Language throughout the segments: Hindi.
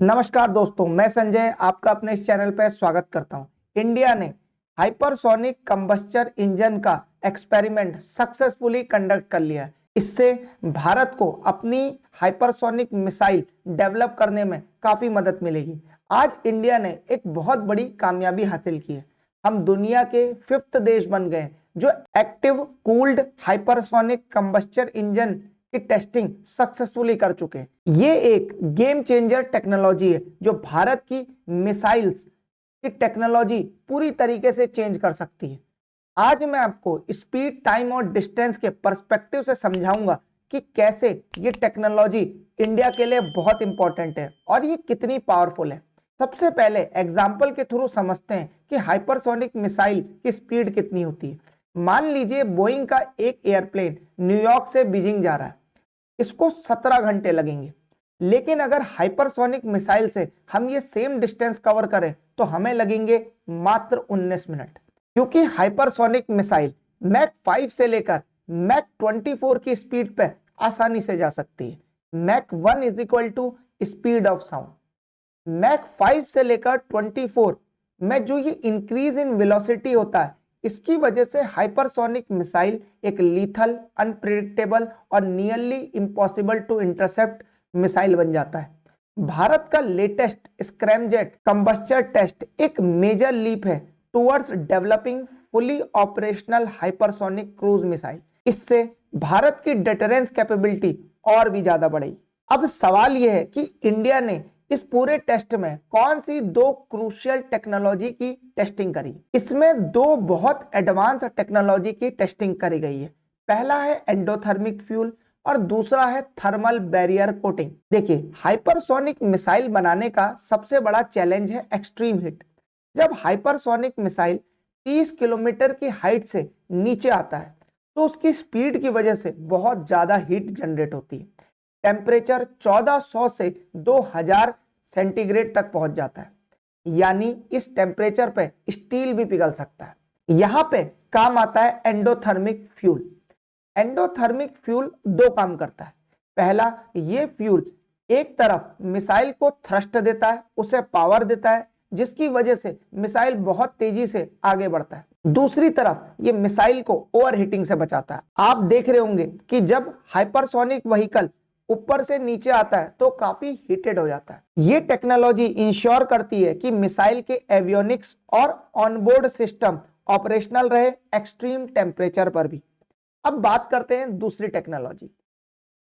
नमस्कार दोस्तों, मैं संजय आपका अपने इस चैनल पर स्वागत करता हूं। इंडिया ने हाइपरसोनिक कंबस्टर इंजन का एक्सपेरिमेंट सक्सेसफुली कंडक्ट कर लिया है। इससे भारत को अपनी हाइपरसोनिक मिसाइल डेवलप करने में काफी मदद मिलेगी। आज इंडिया ने एक बहुत बड़ी कामयाबी हासिल की है। हम दुनिया के 5th देश बन गए जो active cooled hypersonic combustor engine की टेस्टिंग सक्सेसफुली कर चुके हैं। ये एक गेम चेंजर टेक्नोलॉजी है जो भारत की मिसाइल्स की टेक्नोलॉजी पूरी तरीके से चेंज कर सकती है। आज मैं आपको स्पीड, टाइम और डिस्टेंस के पर्सपेक्टिव से समझाऊंगा कि कैसे ये टेक्नोलॉजी इंडिया के लिए बहुत इंपॉर्टेंट है और ये कितनी पावरफुल है। सबसे पहले एग्जाम्पल के थ्रू समझते हैं कि हाइपरसोनिक मिसाइल की स्पीड कितनी होती है। मान लीजिए बोइंग का एक एयरप्लेन न्यूयॉर्क से बीजिंग जा रहा है, इसको 17 घंटे लगेंगे। लेकिन अगर हाइपरसोनिक मिसाइल से हम ये सेम डिस्टेंस कवर करें तो हमें लगेंगे मात्र 19 मिनट, क्योंकि हाइपरसोनिक मिसाइल मैक 5 से लेकर मैक 24 की स्पीड पे आसानी से जा सकती है। Mach 1 is equal to speed of sound. Mach 5 से लेकर 24 में जो ये इंक्रीज इन वेलोसिटी होता है, इसकी वजह से हाइपरसोनिक मिसाइल एक लीथल, अनप्रेडिक्टेबल और nearly impossible to intercept missile बन जाता है। भारत का लेटेस्ट स्क्रैमजेट कंबस्टर टेस्ट एक मेजर लीप है towards developing fully operational hypersonic cruise missile. इससे भारत की डिटरेंस कैपेबिलिटी और भी ज्यादा बढ़ेगी। अब सवाल यह है कि इंडिया ने इस पूरे टेस्ट में कौन सी दो क्रूशियल टेक्नोलॉजी की टेस्टिंग करी। इसमें दो बहुत एडवांस टेक्नोलॉजी की टेस्टिंग करी गई है। पहला है एंडोथर्मिक फ्यूल और दूसरा है थर्मल बैरियर कोटिंग। देखिए, हाइपरसोनिक मिसाइल बनाने का सबसे बड़ा चैलेंज है एक्सट्रीम हीट। जब हाइपरसोनिक मिसाइल 30 किलोमीटर की हाइट से नीचे आता है तो उसकी स्पीड की वजह से बहुत ज्यादा हीट जनरेट होती है। टेम्परेचर 1400 से 2000 सेंटीग्रेड तक पहुंच जाता है, यानी इस टेम्परेचर पे स्टील भी पिघल सकता है। यहां पे काम आता है एंडोथर्मिक फ्यूल। एंडोथर्मिक फ्यूल दो काम करता है। पहला, ये फ्यूल एक तरफ मिसाइल को थ्रस्ट देता है, उसे पावर देता है, जिसकी वजह से मिसाइल बहुत तेजी से आगे बढ़ता है। दूसरी तरफ ये मिसाइल को ओवरहीटिंग से बचाता है। आप देख रहे होंगे कि जब हाइपरसोनिक व्हीकल ऊपर से नीचे आता है तो काफी हीटेड हो जाता है। ये टेक्नोलॉजी इंश्योर करती है कि मिसाइल के एवियोनिक्स और ऑनबोर्ड सिस्टम ऑपरेशनल रहे एक्सट्रीम टेम्परेचर पर भी। अब बात करते हैं दूसरी टेक्नोलॉजी।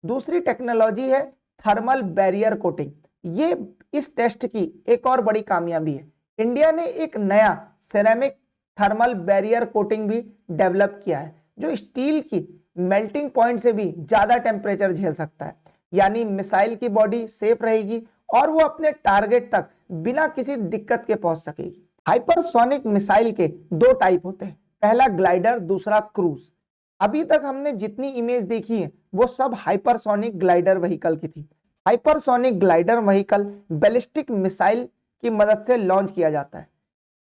दूसरी टेक्नोलॉजी है थर्मल बैरियर कोटिंग। ये इस टेस्ट की एक और बड़ी कामयाबी है। इंडिया ने एक नया सिरेमिक थर्मल बैरियर कोटिंग भी डेवलप किया है जो स्टील की मेल्टिंग पॉइंट से भी ज्यादा टेम्परेचर झेल सकता है, यानी मिसाइल की बॉडी सेफ रहेगी और वो अपने टारगेट तक बिना किसी दिक्कत के पहुंच सकेगी। हाइपरसोनिक मिसाइल के दो टाइप होते हैं, पहला ग्लाइडर, दूसरा क्रूज। अभी तक हमने जितनी इमेज देखी है वो सब हाइपरसोनिक ग्लाइडर व्हीकल की थी। Hypersonic glider vehicle ballistic missile की मदद से लॉन्च किया जाता है।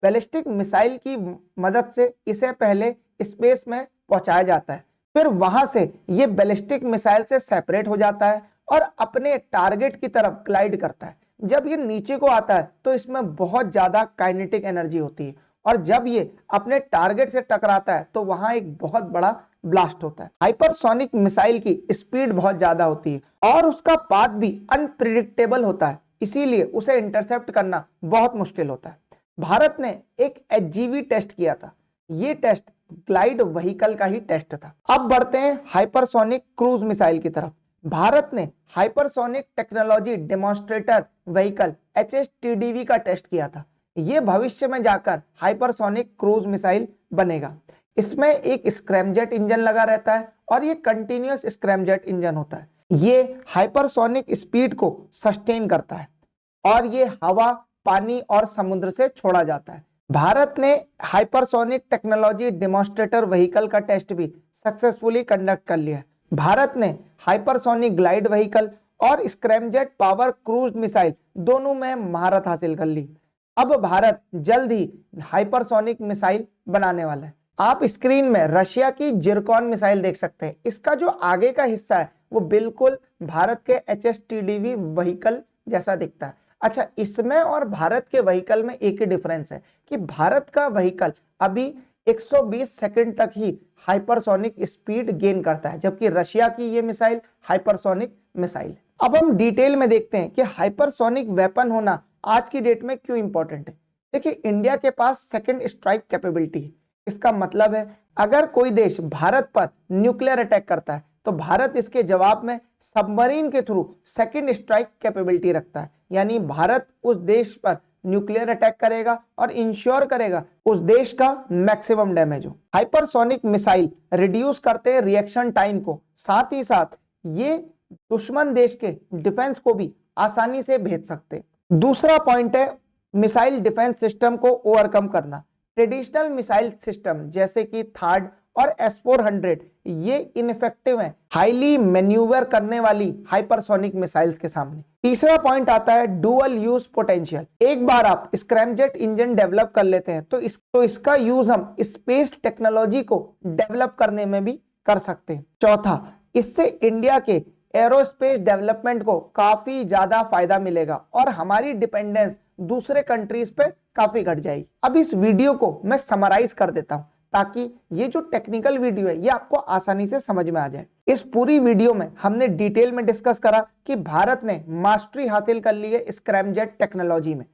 बैलिस्टिक मिसाइल की मदद से इसे पहले स्पेस में पहुंचाया जाता है, फिर वहां से ये बैलिस्टिक मिसाइल से सेपरेट हो जाता है और अपने टारगेट की तरफ ग्लाइड करता है। जब ये नीचे को आता है तो इसमें बहुत ज्यादा काइनेटिक एनर्जी होती है और जब ये अपने टारगेट से टकराता है तो वहां एक बहुत बड़ा ब्लास्ट होता है। हाइपरसोनिक मिसाइल की स्पीड बहुत ज्यादा होती है और उसका पाथ भी अनप्रिडिक्टेबल होता है, इसीलिए उसे इंटरसेप्ट करना बहुत मुश्किल होता है। भारत ने एक एचजीवी टेस्ट किया था। ये टेस्ट ग्लाइड व्हीकल का ही टेस्ट था। अब बढ़ते हैं हाइपरसोनिक क्रूज मिसाइल की तरफ। भारत ने hypersonic technology demonstrator vehicle HSTDV का टेस्ट किया था। यह भविष्य में जाकर हाइपरसोनिक क्रूज मिसाइल बनेगा। इसमें एक स्क्रैमजेट इंजन लगा रहता है और ये कंटिन्यूअस स्क्रैमजेट इंजन होता है। ये हाइपरसोनिक स्पीड को सस्टेन करता है और ये हवा, पानी और समुद्र से छोड़ा जाता है। भारत ने हाइपरसोनिक टेक्नोलॉजी डेमोन्स्ट्रेटर व्हीकल का टेस्ट भी सक्सेसफुली कंडक्ट कर लिया है। भारत ने हाइपरसोनिक ग्लाइड व्हीकल और स्क्रैमजेट पावर क्रूज मिसाइल दोनों में महारत हासिल कर ली। अब भारत जल्द ही हाइपरसोनिक मिसाइल बनाने वाला है। आप स्क्रीन में रशिया की जिरकॉन मिसाइल देख सकते हैं। इसका जो आगे का हिस्सा है वो बिल्कुल भारत के HSTDV व्हीकल जैसा दिखता है। अच्छा, इसमें और भारत के व्हीकल में एक ही डिफरेंस है कि भारत का व्हीकल अभी 120 सेकंड तक ही हाइपरसोनिक स्पीड गेन करता है, जबकि रशिया की ये मिसाइल हाइपरसोनिक मिसाइल है। अब हम डिटेल में देखते हैं कि हाइपरसोनिक वेपन होना आज की डेट में क्यों इंपॉर्टेंट है। देखिए, इंडिया के पास सेकंड स्ट्राइक कैपेबिलिटी है। इसका मतलब है अगर कोई देश भारत पर न्यूक्लियर अटैक करता है तो भारत इसके जवाब में सबमरीन के थ्रू सेकंड स्ट्राइक कैपेबिलिटी रखता है, यानी भारत उस देश पर न्यूक्लियर अटैक करेगा और इंश्योर करेगा उस देश का मैक्सिमम डैमेज हो। हाइपरसोनिक मिसाइल रिड्यूस करते हैं रिएक्शन टाइम को, साथ ही साथ ये दुश्मन देश के डिफेंस को भी आसानी से भेज सकते हैं। दूसरा पॉइंट है मिसाइल डिफेंस सिस्टम को ओवरकम करना। ट्रेडिशनल मिसाइल सिस्टम जैसे कि थार्ड और S-400 ये इनफेक्टिव है हाईली मैन्यूवर करने वाली हाइपरसोनिक मिसाइल्स के सामने। तीसरा पॉइंट आता है डुअल यूज पोटेंशियल। एक बार आप स्क्रैमजेट इंजन डेवलप कर लेते हैं तो इसका यूज हम स्पेस टेक्नोलॉजी को डेवलप करने में भी कर सकते हैं। चौथा, इससे इंडिया के एरोस्पेस डेवलपमेंट को काफी ज्यादा फायदा मिलेगा और हमारी डिपेंडेंस दूसरे कंट्रीज पे काफी घट जाएगी। अब इस वीडियो को मैं समराइज कर देता हूं ताकि ये जो टेक्निकल वीडियो है ये आपको आसानी से समझ में आ जाए। इस पूरी वीडियो में हमने डिटेल में डिस्कस करा कि भारत ने मास्टरी हासिल कर ली है स्क्रैमजेट टेक्नोलॉजी में।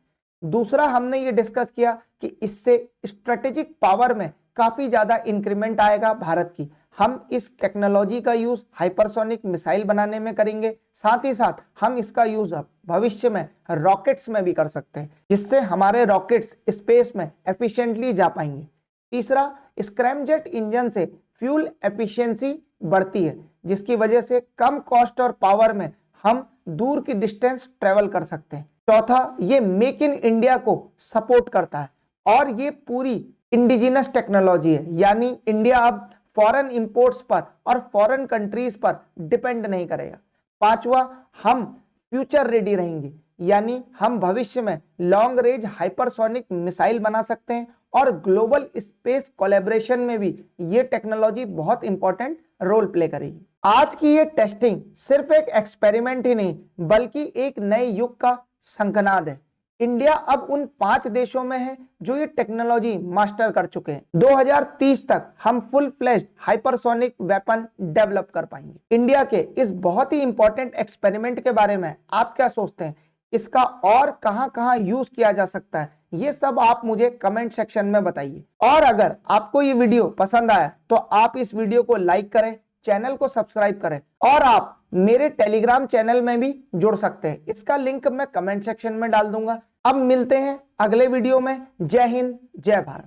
दूसरा, हमने ये डिस्कस किया कि इससे स्ट्रेटेजिक पावर में काफी ज्यादा इंक्रीमेंट आएगा भारत की। हम इस टेक्नोलॉजी का यूज हाइपरसोनिक मिसाइल बनाने में करेंगे, साथ ही साथ हम इसका यूज भविष्य में रॉकेट्स में भी कर सकते हैं, जिससे हमारे रॉकेट्स स्पेस में एफिशिएंटली जा पाएंगे। तीसरा, स्क्रैमजेट इंजन से फ्यूल एफिशिएंसी बढ़ती है, जिसकी वजह से कम कॉस्ट और पावर में हम दूर की डिस्टेंस ट्रेवल कर सकते हैं। चौथा, ये मेक इन इंडिया को सपोर्ट करता है और ये पूरी इंडिजिनस टेक्नोलॉजी है, यानी इंडिया अब फॉरेन इंपोर्ट्स पर और फॉरेन कंट्रीज पर डिपेंड नहीं करेगा। पांचवा, हम फ्यूचर रेडी रहेंगे, यानी हम भविष्य में लॉन्ग रेंज हाइपरसोनिक मिसाइल बना सकते हैं और ग्लोबल स्पेस कोलैबोरेशन में भी ये टेक्नोलॉजी बहुत इंपॉर्टेंट रोल प्ले करेगी। आज की ये टेस्टिंग सिर्फ एक एक्सपेरिमेंट ही नहीं बल्कि एक नए युग का शंखनाद है। इंडिया अब उन 5 देशों में है जो ये टेक्नोलॉजी मास्टर कर चुके हैं। 2030 तक हम full fledged hypersonic weapon develop कर पाएंगे। इंडिया के इस बहुत ही इंपॉर्टेंट एक्सपेरिमेंट के बारे में आप क्या सोचते हैं? इसका और कहां-कहां यूज किया जा सकता है, ये सब आप मुझे कमेंट सेक्शन में बताइए। और अगर आपको ये वीडियो पसंद आया तो आप इस वीडियो को लाइक करें, चैनल को सब्सक्राइब करें और आप मेरे टेलीग्राम चैनल में भी जुड़ सकते हैं। इसका लिंक मैं कमेंट सेक्शन में डाल दूंगा। अब मिलते हैं अगले वीडियो में। जय हिंद, जय भारत।